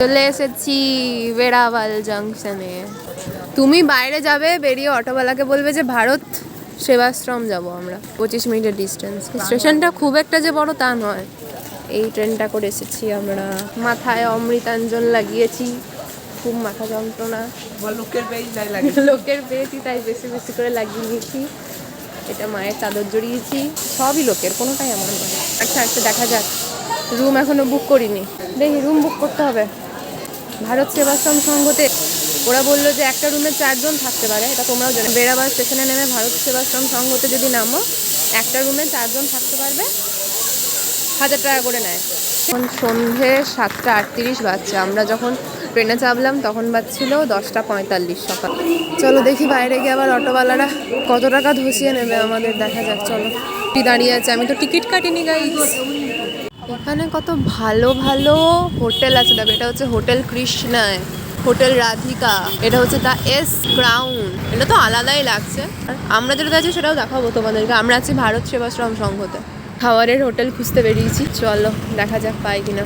চলে এসেছি বেড়াওয়াল জাংশনে। তুমি বাইরে যাবে, বেরিয়ে অটোওয়ালাকে বলবে যে ভারত সেবাশ্রম যাব আমরা, 25 মিনিটের ডিস্টেন্স। স্টেশনটা খুব একটা যে বড় তা নয়। এই ট্রেনটা করে এসেছি আমরা। মাথায় অমৃতাঞ্জন লাগিয়েছি, খুব মাথা যন্ত্রণা। লোকের পেয়েছি তাই বেশি বেশি করে লাগিয়ে নিয়েছি। এটা মায়ের চাদর জড়িয়েছি, সবই লোকের, কোনোটাই আমার নয়। আচ্ছা আচ্ছা, দেখা যাক। রুম এখনো বুক করিনি, দেখি রুম বুক করতে হবে। ভারত সেবাশ্রম সংঘতে ওরা বললো যে একটা রুমে 4 জন থাকতে পারে, এটা তোমরাও জানো। বেড়াবার স্টেশনে নেমে ভারত সেবাশ্রম সংঘতে যদি নামো, একটা রুমে 4 জন থাকতে পারবে, 1000 টাকা করে নেয়। এখন সন্ধে 7:38 বাজছে। আমরা যখন ট্রেনে চাপলাম তখন বাজছিল 10:45 সকাল। চলো দেখি বাইরে গিয়ে আবার অটোওয়ালারা কত টাকা ধসিয়ে নেবে আমাদের, দেখা যাক। চলো, দাঁড়িয়ে আছে, আমি তো টিকিট কাটিনি গাইস। এখানে কত ভালো ভালো হোটেল আছে। দেখো, এটা হচ্ছে হোটেল কৃষ্ণায়, হোটেল রাধিকা, এটা হচ্ছে দ্য এস ক্রাউন। এটা তো আলাদাই লাগছে। আর আমরা যেটা আছি সেটাও দেখাবো তোমাদেরকে। আমরা আছি ভারত সেবাশ্রম সংঘতে। খাবারের হোটেল খুঁজতে বেরিয়েছি, চলো দেখা যাক পাই কিনা।